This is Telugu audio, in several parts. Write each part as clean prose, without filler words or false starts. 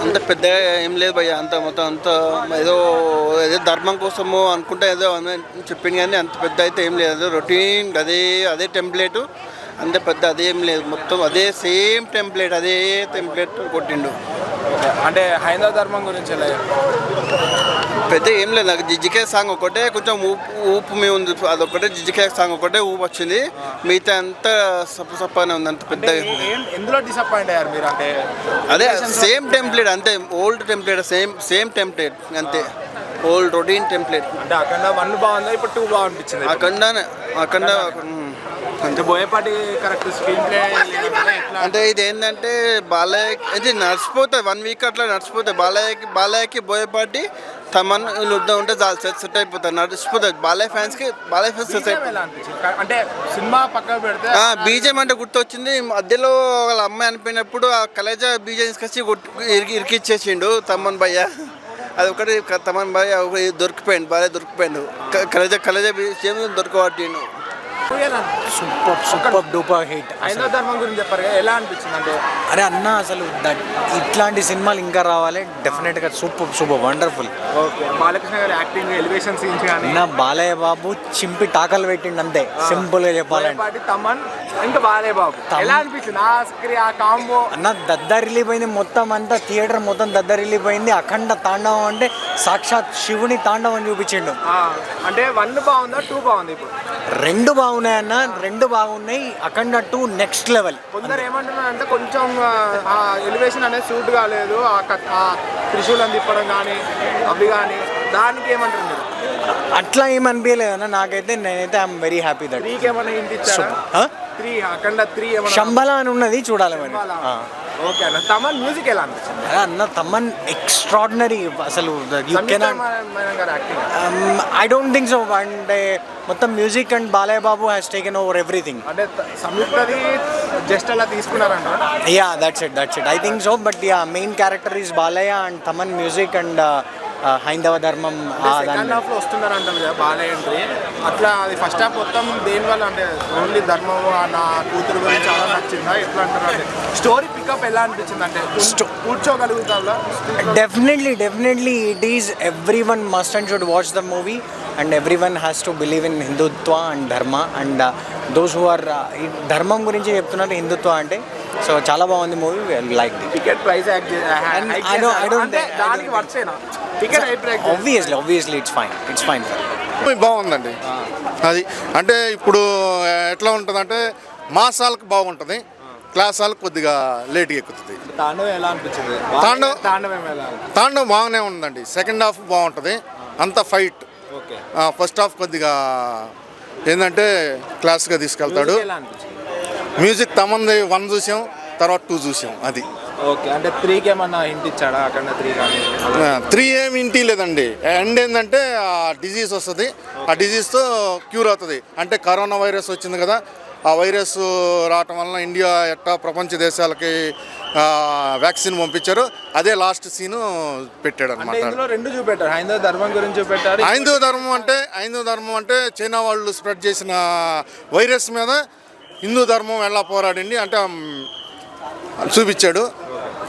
అంత పెద్దగా ఏం లేదు భయ్య, అంత మొత్తం అంత ఏదో ఏదో ధర్మం కోసము అనుకుంటే ఏదో చెప్పింది, కానీ అంత పెద్ద అయితే ఏం లేదు. అదే రొటీన్, అదే అదే టెంప్లెట్, అంత పెద్ద అదేం లేదు. మొత్తం అదే సేమ్ టెంప్లెట్, అదే టెంప్లెట్ కొట్టిండు. అంటే హైందవ ధర్మం గురించి ఎలా పెద్ద ఏం లేదు. నాకు జిజికే సాంగ్ ఒకటే కొంచెం ఊపు మీద ఉంది, అదొకటే జిజికే సాంగ్ ఒకటే ఊపు వచ్చింది. మిగతా అంతా సప్పనే ఉంది, అంత పెద్ద. ఎందులో డిసప్పాయింట్ అయ్యారు మీరు? అంటే అదే సేమ్ టెంప్లెట్, అంతే ఓల్డ్ టెంప్లెట్, సేమ్ టెంప్లెట్ అంతే, ఓల్డ్ రొటీన్ టెంప్లెట్. అంటే అఖండ 1 బాగుందా, ఇప్పుడు 2 బాగుంటుంది? అఖండ అంటే బోయపాటి కరెక్ట్ స్క్రీన్ ప్లే అంటే ఇది ఏంటంటే బాలయ్య ఇది నడిచిపోతుంది, 1 వీక్ అట్లా నడిచిపోతుంది. బాలయ్యకి బోయపాటి తమన్ యుద్ధం ఉంటే సెట్ అయిపోతుంది, నడిచిపోతుంది. బాలయ్య ఫ్యాన్స్ సెట్ అయిపోతుంది. అంటే సినిమా పక్కన పెడితే బీజేం అంటే గుర్తొచ్చింది. మధ్యలో వాళ్ళ అమ్మాయి అనిపోయినప్పుడు ఆ కలేజా బీజేం తీసుకొచ్చి ఇరికిచ్చేసిండు తమన్ భయ్య. అది ఒకటి తమన్ భయ్య దొరికిపోయింది, బాలయ్య దొరికిపోయిండు. కలేజా బీజేం దొరకబట్టిండు. Super duper hit. హైందవ ధర్మం గురించి చెప్పారు కదా, ఎలా అనిపించింది? అంటే అరే అన్న, అసలు ఇట్లాంటి సినిమాలు ఇంకా రావాలి డెఫినెట్గా. Super wonderful. ఓకే, బాలకృష్ణ గారి యాక్టింగ్, ఎలివేషన్ సీన్స్ కానీ నా బాలయ్య బాబు చింపి టాకలు పెట్టిండు అంతే, సింపుల్ గా చెప్పాలంటే. తమన్ ఇంకా బాలయ్య బాబు ఎలా అనిపించింది ఆ కాంబో? అన్న దద్దరిల్లిపోయింది మొత్తం అంతా, థియేటర్ మొత్తం దద్దరిల్లిపోయింది. అఖండ తాండవం అంటే సాక్షాత్ శివుని తాండవం చూపించిండు. అంటే 1 బాగుందా, 2 బాగుంది? ఇప్పుడు 2 బాగున్నాయి అన్న, 2 బాగున్నాయి. అఖండ 2 నెక్స్ట్ లెవెల్. కొందరు ఏమంటున్నారు అంటే కొంచెం ఎలివేషన్ అనేది సూట్ కాలేదు, ఆ త్రిశూలం తిప్పడం కానీ అవి కానీ, దానికి ఏమంటారు? అట్లా ఏమనిపించలేదు అన్న నాకైతే. నేనైతే ఐఎమ్ వెరీ హ్యాపీ దట్. 3కి ఏమైనా హింట్ ఇచ్చారా? 3 అఖండ 3 ఏమైనా శంబల అని ఉన్నది, చూడాలి మరి. ఓకే అన్న. తమన్ మ్యూజిక్ ఎలా అనిపించింది? అన్న తమన్ ఎక్స్ట్రాడినరీ అసలు. I don't think so. అంటే మొత్తం music and Balayya Babu has taken over everything. అంటే సంయుక్తది జస్ట్ అలా తీసుకున్నారంట. Yeah that's it I think so. But yeah main character is Balayya and Thaman music and హైందవ ధర్మం. సెకండ్ హాఫ్ లో వస్తున్నారంట కదా బాలయ్య ఎంట్రీ. అట్లా అది ఫస్ట్ హాఫ్ మొత్తం దేనివల్ల? అంటే ఓన్లీ ధర్మం, నా కూతురు గురించి చాలా నచ్చిందా, ఎట్లా అంటారు? అంటే స్టోరీ పికప్ ఎలా అనిపించింది? అంటే కూర్చోగలుగుతా? Definitely it is. Everyone must and should watch the movie and everyone has to believe in Hindutva and dharma. And those who are ధర్మం గురించి చెప్తున్నారు, హిందుత్వ అంటే. సో చాలా బాగుంది movie, like ticket price obviously it's fine బాగుందండి. అది అంటే ఇప్పుడు ఎట్లా ఉంటుందంటే మాసాలకు బాగుంటుంది, క్లాస్ హాల్కి కొద్దిగా లేట్గా ఎక్కుతుంది. తాండవం ఎలా అనిపించింది? తాండవం బాగానే ఉందండి. సెకండ్ హాఫ్ బాగుంటుంది, అంత ఫైట్. ఫస్ట్ హాఫ్ కొద్దిగా ఏంటంటే క్లాస్గా తీసుకెళ్తాడు. మ్యూజిక్ తమంది 1 చూసాం, తర్వాత 2 చూసాం. అది ఓకే. అంటే 3కి ఏమన్నా హింట్ ఇచ్చాడా? అక్కడ 3 కానీ 3 ఏమి ఇంటి లేదండి. ఎండ్ ఏంటంటే ఆ డిజీజ్ వస్తుంది, ఆ డిజీజ్తో క్యూర్ అవుతుంది. అంటే కరోనా వైరస్ వచ్చింది కదా, ఆ వైరస్ రావటం వలన ఇండియా ఎట్టా ప్రపంచ దేశాలకి వ్యాక్సిన్ పంపించారు. అదే లాస్ట్ సీను పెట్టాడు అనమాట. ఇందులో 2 చూపెట్టారు, హైందవ ధర్మం గురించి చూపెట్టారు. హైందవ ధర్మం అంటే చైనా వాళ్ళు స్ప్రెడ్ చేసిన వైరస్ మీద హిందూ ధర్మం ఎలా పోరాడింది అంటే చూపించాడు.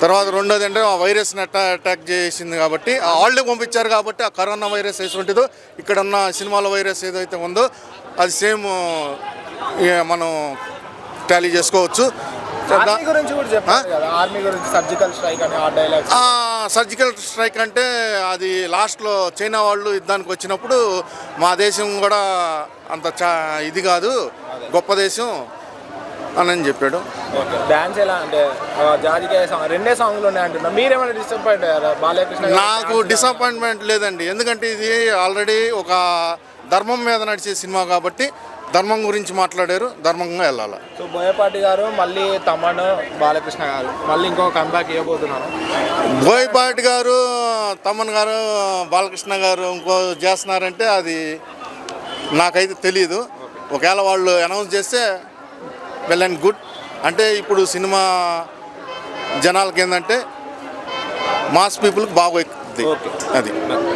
తర్వాత రెండోది అంటే ఆ వైరస్ని అటాక్ చేసింది కాబట్టి వాళ్ళే పంపించారు కాబట్టి ఆ కరోనా వైరస్ ఎటువంటిదో ఇక్కడ ఉన్న సినిమాల వైరస్ ఏదైతే ఉందో అది సేమ్ మనం టాలీ చేసుకోవచ్చు. సర్జికల్ స్ట్రైక్ అంటే అది లాస్ట్లో చైనా వాళ్ళు యుద్ధానికి వచ్చినప్పుడు మా దేశం కూడా అంత ఇది కాదు, గొప్ప దేశం అని చెప్పాడు. డాన్స్ ఎలా అంటే జాజికాయ సాంగ్ 2 సాంగ్లు ఉన్నాయంటున్నా, మీరేమైనా డిసప్పాయింట్ అయ్యారా? బాలకృష్ణ నాకు డిసప్పాయింట్మెంట్ లేదండి, ఎందుకంటే ఇది ఆల్రెడీ ఒక ధర్మం మీద నడిచే సినిమా కాబట్టి ధర్మం గురించి మాట్లాడారు, ధర్మంగా వెళ్ళాలి. సో బోయపాటి గారు మళ్ళీ తమన్, బాలకృష్ణ గారు మళ్ళీ ఇంకో కంబ్యాక్ ఇవ్వబోతున్నారు. బోయపాటి గారు, తమన్ గారు, బాలకృష్ణ గారు ఇంకో చేస్తున్నారంటే అది నాకైతే తెలియదు. ఒకవేళ వాళ్ళు అనౌన్స్ చేస్తే వెల్ అండ్ గుడ్. అంటే ఇప్పుడు సినిమా జనాలకి ఏంటంటే మాస్ పీపుల్కి బాగా ఎక్కుతుంది అది.